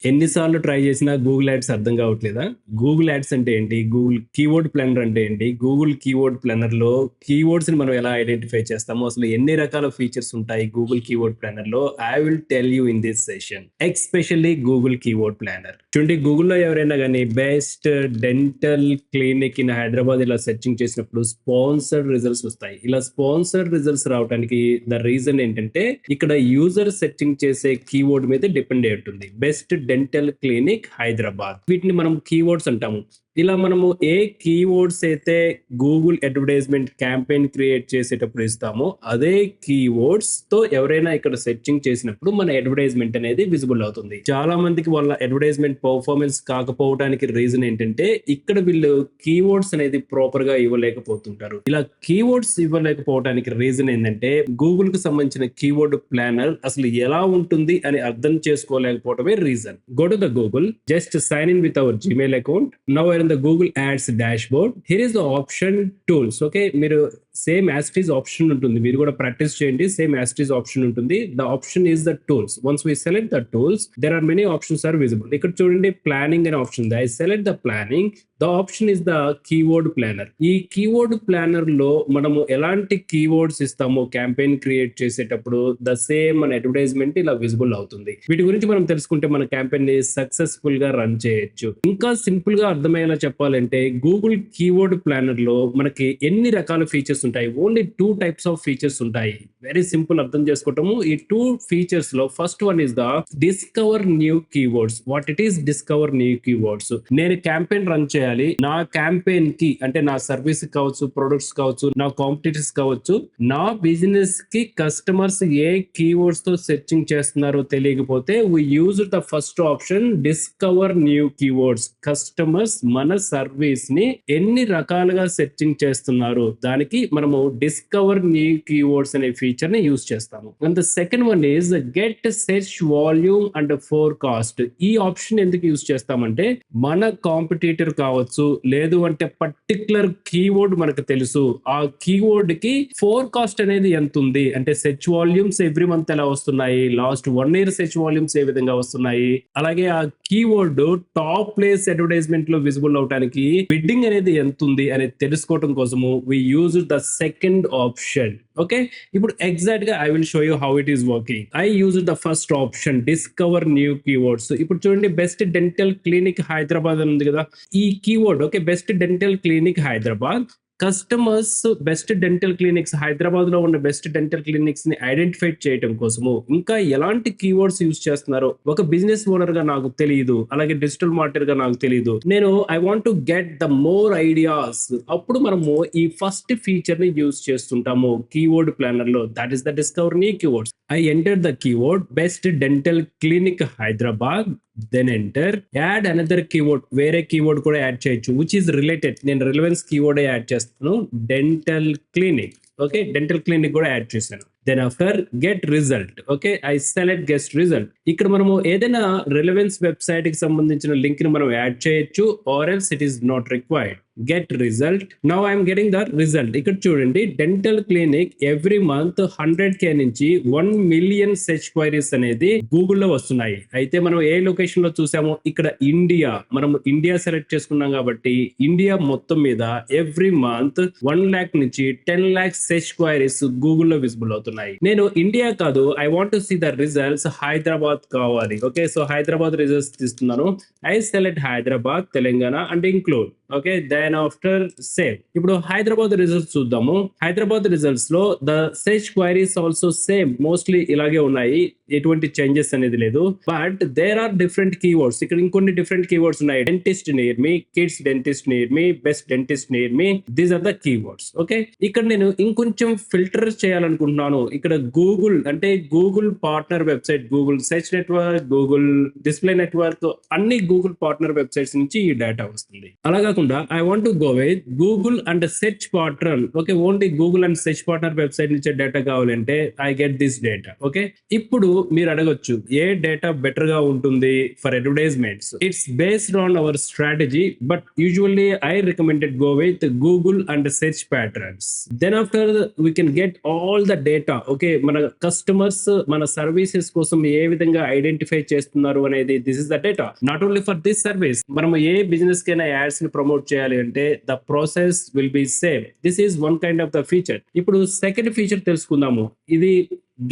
ఎన్నిసార్లు ట్రై చేసినా Google ads అర్థం కావట్లేదా? గూగుల్ యాడ్స్ అంటే ఏంటి? గూగుల్ కీవర్డ్ ప్లానర్ అంటే ఏంటి? గూగుల్ కీవర్డ్ ప్లానర్‌లో కీవర్డ్స్‌ని మనం ఎలా ఐడెంటిఫై చేస్తాము? అసలు ఎన్ని రకాల ఫీచర్స్ ఉంటాయి గూగుల్ కీవర్డ్ ప్లానర్‌లో? I will tell you in this session. Especially Google keyword planner. చూడండి, గూగుల్‌లో ఎవరైనా గాని best dental clinic in Hyderabad ఇలా సెర్చింగ్ చేసినప్పుడు స్పాన్సర్డ్ రిజల్ట్స్ వస్తాయి. ఇలా స్పాన్సర్డ్ రిజల్ట్స్ రావడానికి ద రీజన్ ఏంటంటే ఇక్కడ యూజర్ సెర్చింగ్ చేసే కీవర్డ్ మీద డిపెండ్ అయి ఉంటుంది. Best dental clinic Hyderabad. వీటిని మనం కీవర్డ్స్ అంటాము. ఇలా మనము ఏ కీవర్డ్స్ అయితే గూగుల్ అడ్వర్టైజ్మెంట్ క్యాంపెయిన్ క్రియేట్ చేసేటప్పుడు ఇస్తామో అదే కీవర్డ్స్ తో ఎవరైనా ఇక్కడ సెర్చింగ్ చేసినప్పుడు మన అడ్వర్టైజ్మెంట్ అనేది విజిబుల్ అవుతుంది. చాలా మందికి వాళ్ళ అడ్వర్టైజ్మెంట్ పర్ఫార్మెన్స్ కాకపోవడానికి రీజన్ ఏంటంటే ఇక్కడ వీళ్ళు కీవర్డ్స్ అనేది ప్రాపర్ గా ఇవ్వలేకపోతుంటారు. ఇలా కీవర్డ్స్ ఇవ్వలేకపోవడానికి రీజన్ ఏంటంటే గూగుల్ కు సంబంధించిన కీవర్డ్ ప్లానర్ అసలు ఎలా ఉంటుంది అని అర్థం చేసుకోలేకపోవడమే reason. Go to the Google, just sign in with our Gmail account. Now in the Google Ads dashboard, here is the option tools. Okay, మీరు same as it is option ఉంటుంది. మీరు కూడా ప్రాక్టీస్ చేయండి. Same as it is option ఉంటుంది. The option is the tools. Once we select the tools, there are many options are visible. ఇక్కడ చూడండి, planning అనే option ఉంది. I select the planning. The option is the keyword planner. ఈ keyword planner లో మనము ఎలాంటి keywords ఇస్తామో campaign create చేసేటప్పుడు ద సేమ్ మన అడ్వర్టైజ్మెంట్ ఇలా విజిబుల్ అవుతుంది. వీటి గురించి మనం తెలుసుకుంటే మన క్యాంపెయిన్ ని సక్సెస్ఫుల్ గా రన్ చేయొచ్చు. ఇంకా సింపుల్ గా అర్థమయ్యేలా చెప్పాలంటే గూగుల్ కీవర్డ్ ప్లానర్ లో మనకి ఎన్ని రకాల ఫీచర్స్ ఉంటాయి? ఓన్లీ 2 టైప్స్ ఆఫ్ ఫీచర్స్ ఉంటాయి. వెరీ సింపుల్ అర్థం చేసుకోవటము. ఈ 2 ఫీచర్స్ లో first one is the discover new keywords. What it is discover new keywords? నేను క్యాంపెయిన్ రన్ చేయాలి. నా క్యాంపెయిన్ కి అంటే నా సర్వీస్ కావచ్చు, ప్రొడక్ట్స్ కావచ్చు, నా కాంపిటీటర్స్ కావచ్చు, నా బిజినెస్ కి కస్టమర్స్ ఏ కీవర్డ్స్ తో సెర్చింగ్ చేస్తున్నారో తెలియకపోతే we use the first option, discover new keywords. Customers మన సర్వీస్ ని ఎన్ని రకాలుగా సెర్చింగ్ చేస్తున్నారు దానికి మనము డిస్కవర్ న్యూ కీవర్డ్స్ అనే ఫీచర్ ని యూజ్ చేస్తాము. And the second one is get search volume and forecast. ఈ ఆప్షన్ ఎందుకు యూజ్ చేస్తామంటే మన కాంపిటీటర్ కావచ్చు, లేదు అంటే పర్టికులర్ కీవర్డ్ మనకు తెలుసు, ఆ కీవర్డ్ కి ఫోర్కాస్ట్ అనేది ఎంత ఉంది అంటే సెర్చ్ వాల్యూమ్స్ ఎవ్రీ మంత్ ఎలా వస్తున్నాయి, లాస్ట్ 1 year సెర్చ్ వాల్యూమ్స్ ఏ విధంగా వస్తున్నాయి, అలాగే ఆ కీవర్డ్ టాప్ ప్లేస్ అడ్వర్టైజ్మెంట్ లో విజిబుల్ అవడానికి బిడ్డింగ్ అనేది ఎంత ఉంది అనేది తెలుసుకోవడం కోసము we use the second option. Okay, ఇప్పుడు ఎగ్జాక్ట్ గా I will show you how it is working. I use the first option, discover new keywords. ఇప్పుడు చూడండి, బెస్ట్ డెంటల్ క్లినిక్ హైదరాబాద్ అని ఉంది కదా, ఈ keyword. Okay, best dental clinic Hyderabad. Customers best dental clinics, Hyderabad లో ఉన్న బెస్ట్ డెంటల్ క్లినిక్స్ ని identify చేయడం కోసము ఇంకా ఎలాంటి కీవర్డ్స్ యూజ్ చేస్తున్నారో ఒక బిజినెస్ ఓనర్ గా నాకు తెలియదు, అలాగే డిజిటల్ మార్కెటర్ గా నాకు తెలియదు. నేను I want to get the more ideas. అప్పుడు మనము ఈ ఫస్ట్ ఫీచర్ ని యూజ్ చేస్తుంటాము కీవర్డ్ ప్లానర్ లో. That is the discover new keywords. I enter the keyword best dental clinic Hyderabad, then enter, add another keyword. వేరే కీవర్డ్ కూడా యాడ్ చేయొచ్చు which is related. నేను రిలవెన్స్ కీవర్డ్ యాడ్ చేస్తాను, dental clinic. Okay, dental clinic కూడా add చేశాను. Then after get result. Okay, I select get result. ఇక్కడ మనము ఏదైనా రిలవెన్స్ వెబ్సైట్ కి సంబంధించిన లింక్ ని మనం యాడ్ చేయొచ్చు, or else it is not required. Get result. Now I'm getting the result. ఇక్కడ చూడండి, dental clinic every month 100K నుంచి 1 million సెర్చ్ క్వైరీస్ అనేది గూగుల్లో వస్తున్నాయి. అయితే మనం ఏ లొకేషన్ లో చూసామో ఇక్కడ ఇండియా, మనం ఇండియా సెలెక్ట్ చేసుకున్నాం కాబట్టి ఇండియా మొత్తం మీద ఎవ్రీ మంత్ 1 lakh నుంచి 10 lakhs సెర్చ్ క్వైరీస్ గూగుల్లో విజిబుల్ అవుతున్నాయి. నేను ఇండియా కాదు, I want to see the results Hyderabad కావాలి. ఓకే, సో హైదరాబాద్ రిజల్ట్స్ తీస్తున్నాను. I select Hyderabad, Telangana and include. Okay, then after save. ఇప్పుడు హైదరాబాద్ రిజల్ట్స్ చూద్దాము. హైదరాబాద్ రిజల్ట్స్ లో the search queries also same, mostly ఇలాగే ఉన్నాయి, ఎటువంటి చేంజెస్ అనేది లేదు. But there are different keywords. ఇక్కడ ఇంకొన్ని డిఫరెంట్ కీవర్డ్స్ ఉన్నాయి. Dentist near me, kids dentist near me, best dentist near me. These are the keywords. Okay, ఇక్కడ నేను ఇంకొంచెం ఫిల్టర్ చేయాలనుకుంటున్నాను. ఇక్కడ గూగుల్ అంటే Google partner website, Google search network, Google display network, అన్ని గూగుల్ పార్ట్నర్ వెబ్సైట్స్ నుంచి ఈ డేటా వస్తుంది. అలాగా కాకుండా I want to go with Google and search partner. Okay, only Google and search partner website నుంచి డేటా కావాలంటే I get this data. Okay, ఇప్పుడు మీరు అడగొచ్చు ఏ డేటా బెటర్ గా ఉంటుంది for advertisements. It's based on our strategy, but usually I recommended go with Google and search patterns. Then after we can get all the data. Okay, మన customers మన services కోసం ఏ విధంగా ఐడెంటిఫై చేస్తున్నారు అనేది this is the data. Not only for this service, మనం ఏ business కైనా యాడ్స్ ని ప్రమోట్ చేయాలి అంటే the process will be same. This is one kind of the feature. ఇప్పుడు సెకండ్ ఫీచర్ తెలుసుకుందాము. ఇది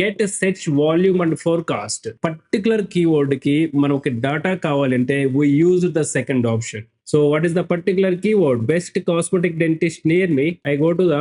get search volume and forecast. Particular keyword కి మనకి డేటా కావాలంటే we use the second option. So what is the particular keyword? Best cosmetic dentist near me. I go to the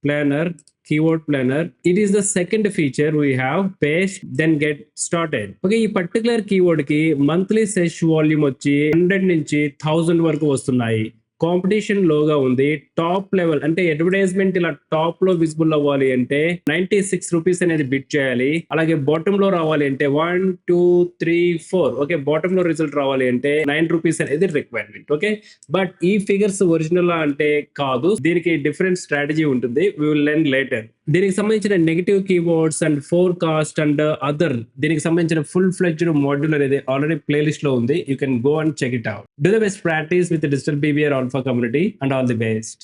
planner, keyword planner. It is the second feature we have. Paste, then get started. Okay, ఈ particular keyword కి monthly search volume వచ్చి 100 నుంచి 1000 వరకు వస్తున్నాయి. Competition లోగా ఉంది. Top level అంటే advertisement ఇలా టాప్ లో విజిబుల్ అవ్వాలి అంటే 96 రూపీస్ అనేది బిట్ చేయాలి. అలాగే బాటమ్ లో రావాలి అంటే 1 2 3 4. ఓకే, బాటమ్ లో రిజల్ట్ రావాలి అంటే 9 రూపీస్ అనేది రిక్వైర్మెంట్. ఓకే, బట్ ఈ ఫిగర్స్ ఒరిజినల్ అంటే కాదు, దీనికి డిఫరెంట్ స్ట్రాటజీ ఉంటుంది. We will learn later. దీనికి సంబంధించిన negative keywords and forecast and other దీనికి సంబంధించిన ఫుల్ ఫ్లెడ్జ్డ్ మాడ్యూల్ అనేది ఆల్రెడీ ప్లేలిస్ట్ లో ఉంది. You can go and check it out. Do the best practice with digital PBR Alpha community and all the best.